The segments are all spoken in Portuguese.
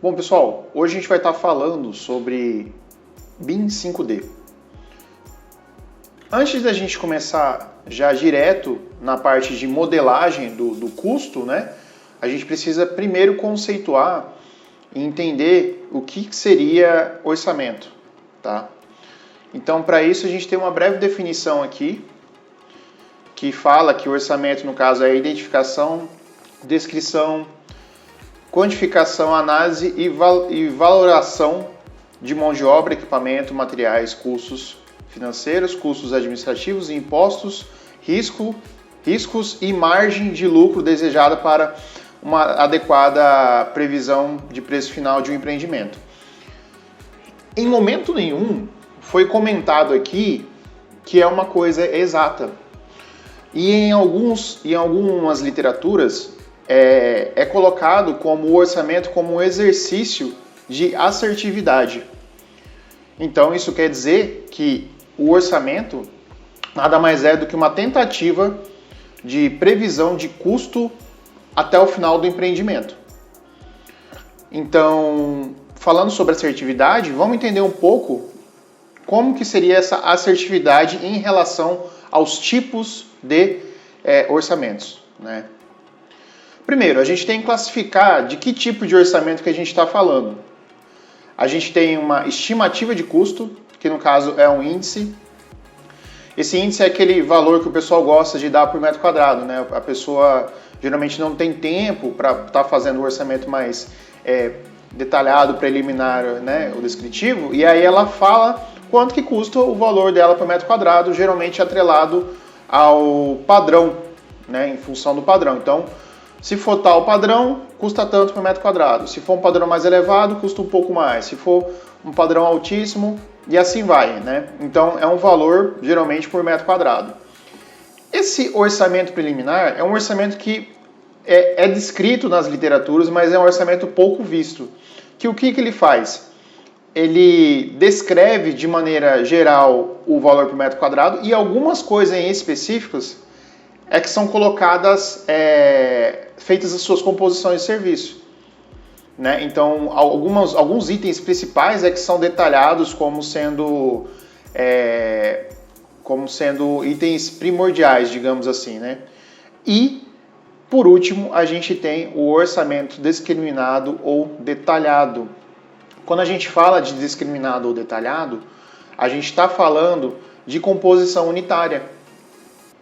Bom, pessoal, hoje a gente vai estar falando sobre BIM 5D. Antes da gente começar já direto na parte de modelagem do custo, né? A gente precisa primeiro conceituar e entender o que seria orçamento, tá? Então, para isso, a gente tem uma breve definição aqui, que fala que o orçamento, no caso, é a identificação, descrição, quantificação, análise e valoração de mão de obra, equipamento, materiais, custos financeiros, custos administrativos, impostos, riscos e margem de lucro desejada para uma adequada previsão de preço final de um empreendimento. Em momento nenhum foi comentado aqui que é uma coisa exata. E em algumas literaturas é colocado como o orçamento como um exercício de assertividade. Então isso quer dizer que o orçamento nada mais é do que uma tentativa de previsão de custo até o final do empreendimento. Então, falando sobre assertividade, vamos entender um pouco como que seria essa assertividade em relação aos tipos de orçamentos, né? Primeiro, a gente tem que classificar de que tipo de orçamento que a gente está falando. A gente tem uma estimativa de custo, que no caso é um índice. Esse índice é aquele valor que o pessoal gosta de dar por metro quadrado, né? A pessoa geralmente não tem tempo para estar fazendo o orçamento mais detalhado, preliminar, né? O descritivo, e aí ela fala quanto que custa o valor dela por metro quadrado, geralmente atrelado ao padrão, né? Em função do padrão. Então, se for tal padrão, custa tanto por metro quadrado. Se for um padrão mais elevado, custa um pouco mais. Se for um padrão altíssimo, e assim vai, né? Então, é um valor, geralmente, por metro quadrado. Esse orçamento preliminar é um orçamento que é descrito nas literaturas, mas é um orçamento pouco visto. O que ele faz? Ele descreve de maneira geral o valor por metro quadrado e algumas coisas em específicas que são colocadas, feitas as suas composições de serviço, né? Então, alguns itens principais que são detalhados como sendo itens primordiais, digamos assim, né? E, por último, a gente tem o orçamento discriminado ou detalhado. Quando a gente fala de discriminado ou detalhado, a gente está falando de composição unitária,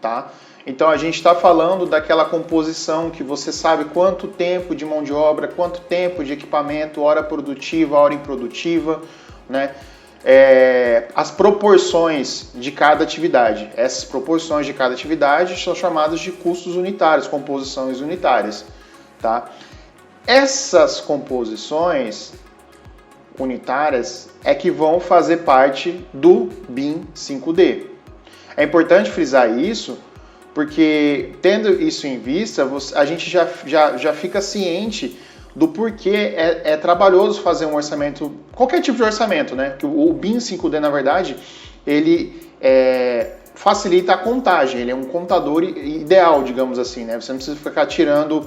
tá? Então a gente está falando daquela composição que você sabe quanto tempo de mão de obra, quanto tempo de equipamento, hora produtiva, hora improdutiva, né? As proporções de cada atividade. Essas proporções de cada atividade são chamadas de custos unitários, composições unitárias, tá? Essas composições unitárias que vão fazer parte do BIM 5D. É importante frisar isso, porque tendo isso em vista, a gente já fica ciente do porquê é trabalhoso fazer um orçamento, qualquer tipo de orçamento, né? O BIM 5D, na verdade, ele facilita a contagem, ele é um contador ideal, digamos assim, né? Você não precisa ficar tirando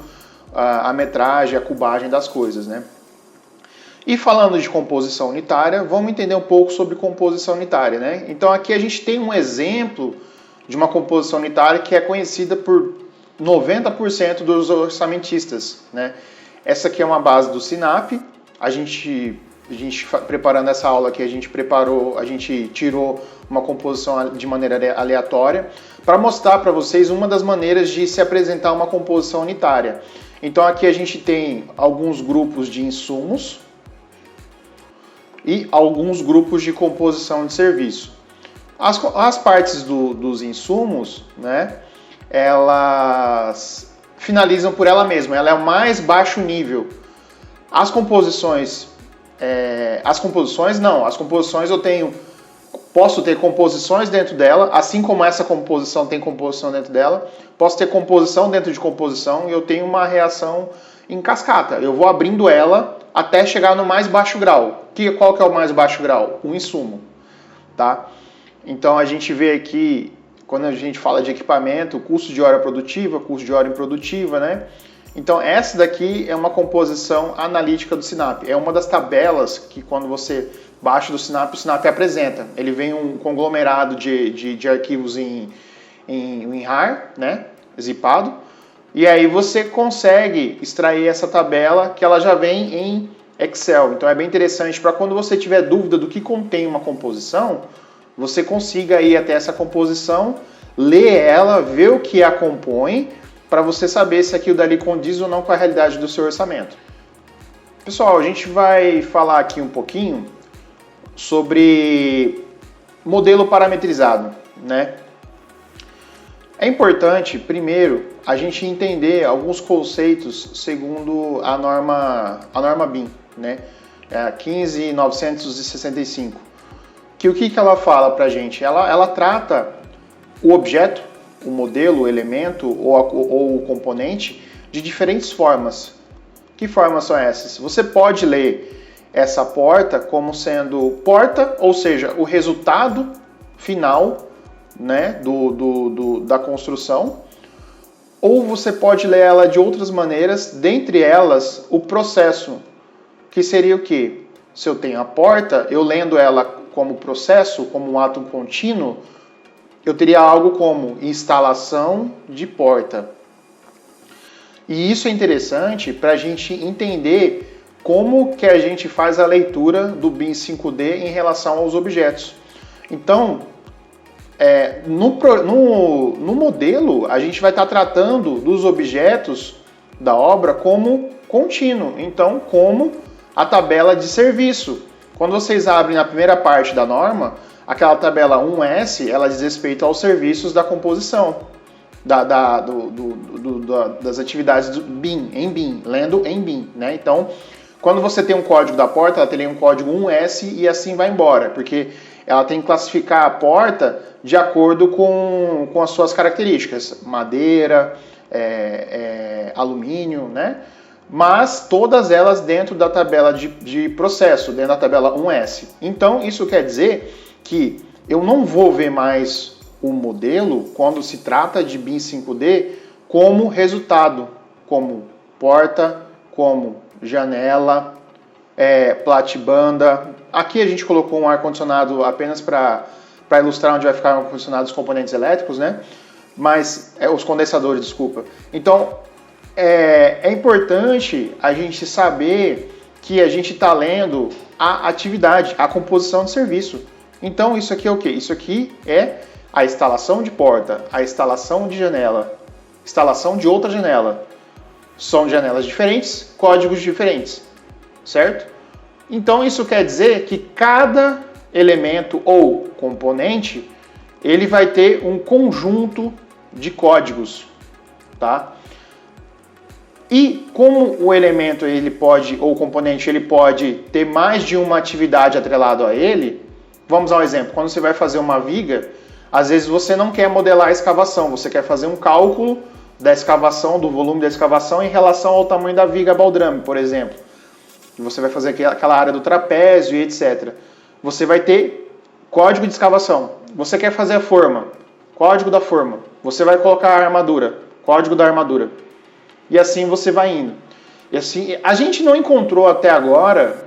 a metragem, a cubagem das coisas, né? E falando de composição unitária, vamos entender um pouco sobre composição unitária, né? Então aqui a gente tem um exemplo de uma composição unitária que é conhecida por 90% dos orçamentistas, né? Essa aqui é uma base do SINAP. A gente preparando essa aula aqui, a gente tirou uma composição de maneira aleatória para mostrar para vocês uma das maneiras de se apresentar uma composição unitária. Então aqui a gente tem alguns grupos de insumos e alguns grupos de composição de serviço. As partes dos insumos, né, elas finalizam por ela mesma, ela é o mais baixo nível. As composições posso ter composições dentro dela, assim como essa composição tem composição dentro dela, posso ter composição dentro de composição e eu tenho uma reação em cascata. Eu vou abrindo ela até chegar no mais baixo grau. Qual que é o mais baixo grau? O insumo, tá? Então a gente vê aqui, quando a gente fala de equipamento, custo de hora produtiva, custo de hora improdutiva, né? Então essa daqui é uma composição analítica do Sinap. É uma das tabelas que quando você baixa do Sinap, o Sinap apresenta. Ele vem um conglomerado de arquivos em WinRAR, né, zipado, e aí você consegue extrair essa tabela que ela já vem em Excel. Então é bem interessante para quando você tiver dúvida do que contém uma composição, você consiga ir até essa composição, ler ela, ver o que a compõe, para você saber se aquilo dali condiz ou não com a realidade do seu orçamento. Pessoal, a gente vai falar aqui um pouquinho sobre modelo parametrizado, né? É importante, primeiro, a gente entender alguns conceitos segundo a norma BIM, né? É a 15965. Que o que ela fala pra gente? Ela trata o objeto, o modelo, o elemento ou o componente de diferentes formas. Que formas são essas? Você pode ler essa porta como sendo porta, ou seja, o resultado final, né, da construção, ou você pode ler ela de outras maneiras, dentre elas o processo, que seria o quê? Se eu tenho a porta, eu lendo ela como processo, como um ato contínuo, eu teria algo como instalação de porta. E isso é interessante para a gente entender como que a gente faz a leitura do BIM 5D em relação aos objetos. Então, no modelo, a gente vai estar tratando dos objetos da obra como contínuo, então como a tabela de serviço. Quando vocês abrem na primeira parte da norma, aquela tabela 1S, ela diz respeito aos serviços da composição, das atividades do BIM, em BIM, lendo em BIM, né? Então, quando você tem um código da porta, ela teria um código 1S e assim vai embora, porque ela tem que classificar a porta de acordo com as suas características, madeira, alumínio, né? Mas todas elas dentro da tabela de processo, dentro da tabela 1S. Então, isso quer dizer que eu não vou ver mais o modelo, quando se trata de BIM 5D, como resultado, como porta, como janela, platibanda. Aqui a gente colocou um ar-condicionado apenas para ilustrar onde vai ficar o ar-condicionado dos componentes elétricos, né? Mas, os condensadores, desculpa. Então, é importante a gente saber que a gente está lendo a atividade, a composição de serviço. Então, isso aqui é o quê? Isso aqui é a instalação de porta, a instalação de janela, instalação de outra janela. São janelas diferentes, códigos diferentes, certo? Então, isso quer dizer que cada elemento ou componente, ele vai ter um conjunto de códigos, tá? E como o elemento ele pode, ou o componente ele pode ter mais de uma atividade atrelado a ele, vamos dar um exemplo. Quando você vai fazer uma viga, às vezes você não quer modelar a escavação, você quer fazer um cálculo da escavação, do volume da escavação em relação ao tamanho da viga baldrame, por exemplo. E você vai fazer aquela área do trapézio e etc. Você vai ter código de escavação. Você quer fazer a forma, código da forma. Você vai colocar a armadura, código da armadura. E assim você vai indo. E assim, a gente não encontrou até agora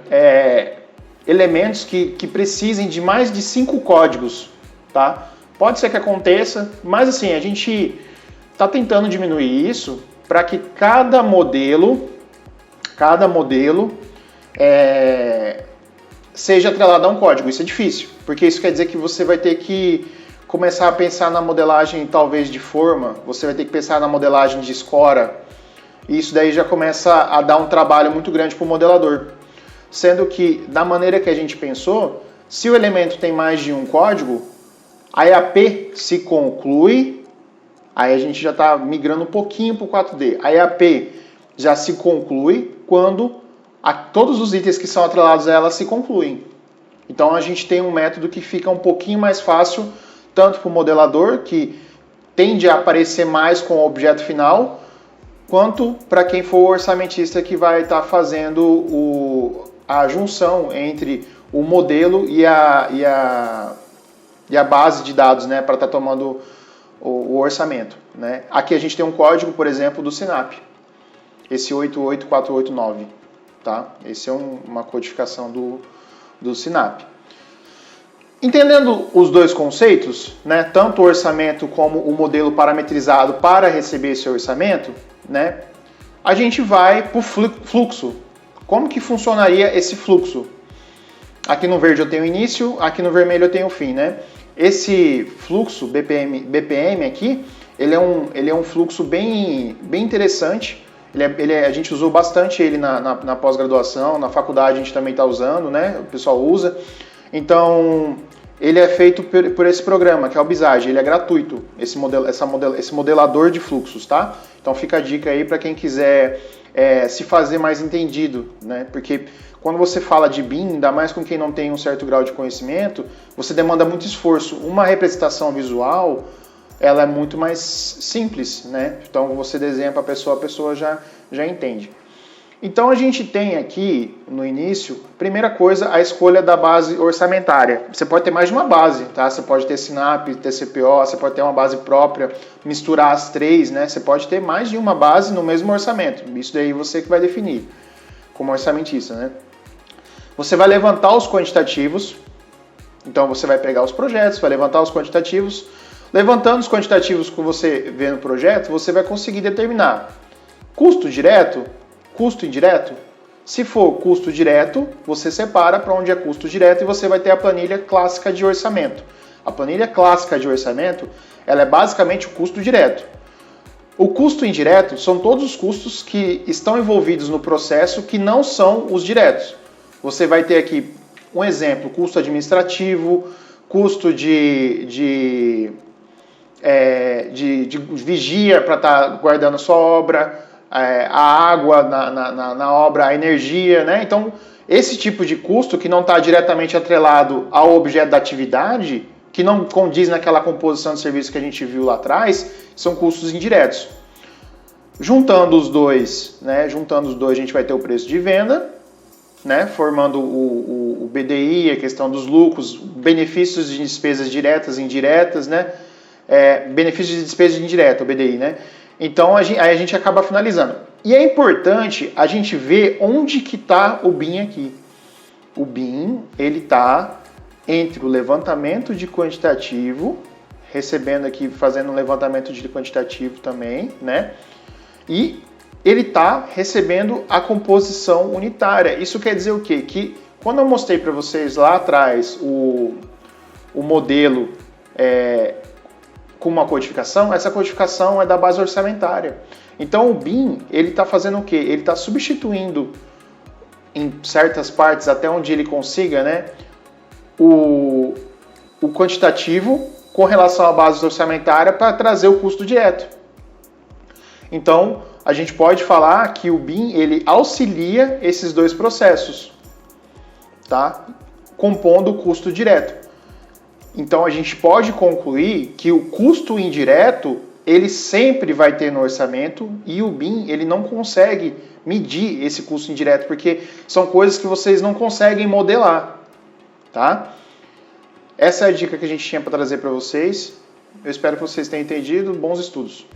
elementos que precisem de mais de 5 códigos, tá? Pode ser que aconteça, mas assim, a gente está tentando diminuir isso para que cada modelo seja atrelado a um código. Isso é difícil, porque isso quer dizer que você vai ter que começar a pensar na modelagem talvez de forma, você vai ter que pensar na modelagem de escora, e isso daí já começa a dar um trabalho muito grande para o modelador. Sendo que, da maneira que a gente pensou, se o elemento tem mais de um código, a EAP se conclui, aí a gente já está migrando um pouquinho para o 4D. A EAP já se conclui quando todos os itens que são atrelados a ela se concluem. Então a gente tem um método que fica um pouquinho mais fácil, tanto para o modelador, que tende a aparecer mais com o objeto final, quanto para quem for o orçamentista que vai estar fazendo a junção entre o modelo e a base de dados, né, para estar tomando o orçamento, né? Aqui a gente tem um código, por exemplo, do Sinap. esse 88489, tá? Esse é uma codificação do SINAP. Entendendo os dois conceitos, né, tanto o orçamento como o modelo parametrizado para receber esse orçamento, né, a gente vai para o fluxo. Como que funcionaria esse fluxo? Aqui no verde eu tenho o início, aqui no vermelho eu tenho o fim, né? Esse fluxo BPM aqui, ele é um fluxo bem interessante. A gente usou bastante ele na pós-graduação, na faculdade a gente também está usando, né? O pessoal usa. Então, ele é feito por esse programa, que é o Visage, ele é gratuito, esse modelador de fluxos, tá? Então fica a dica aí para quem quiser se fazer mais entendido, né? Porque quando você fala de BIM, ainda mais com quem não tem um certo grau de conhecimento, você demanda muito esforço. Uma representação visual, ela é muito mais simples, né? Então você desenha para a pessoa já entende. Então a gente tem aqui, no início, primeira coisa, a escolha da base orçamentária. Você pode ter mais de uma base, tá? Você pode ter SINAP, ter CPO, você pode ter uma base própria, misturar as três, né? Você pode ter mais de uma base no mesmo orçamento. Isso daí você que vai definir, como orçamentista, né? Você vai levantar os quantitativos, então você vai pegar os projetos, vai levantar os quantitativos. Levantando os quantitativos que você vê no projeto, você vai conseguir determinar custo direto, custo indireto. Se for custo direto, você separa para onde é custo direto e você vai ter a planilha clássica de orçamento. A planilha clássica de orçamento, ela é basicamente o custo direto. O custo indireto são todos os custos que estão envolvidos no processo que não são os diretos. Você vai ter aqui um exemplo, custo administrativo, custo de vigia para estar guardando a sua obra, a água na obra, a energia, né? Então, esse tipo de custo que não está diretamente atrelado ao objeto da atividade, que não condiz naquela composição de serviço que a gente viu lá atrás, são custos indiretos. Juntando os dois, né? A gente vai ter o preço de venda, né? Formando o BDI, a questão dos lucros, benefícios de despesas diretas e indiretas, né? Benefícios de despesa indireta, o BDI, né? Então, aí a gente acaba finalizando. E é importante a gente ver onde que está o BIM aqui. O BIM, ele está entre o levantamento de quantitativo, recebendo aqui, fazendo um levantamento de quantitativo também, né? E ele está recebendo a composição unitária. Isso quer dizer o quê? Que quando eu mostrei para vocês lá atrás o modelo com uma codificação, essa codificação é da base orçamentária. Então o BIM, ele está fazendo o quê? Ele está substituindo em certas partes, até onde ele consiga, né, o quantitativo com relação à base orçamentária para trazer o custo direto. Então, a gente pode falar que o BIM, ele auxilia esses dois processos, tá? Compondo o custo direto. Então, a gente pode concluir que o custo indireto, ele sempre vai ter no orçamento e o BIM, ele não consegue medir esse custo indireto, porque são coisas que vocês não conseguem modelar, tá? Essa é a dica que a gente tinha para trazer para vocês. Eu espero que vocês tenham entendido. Bons estudos!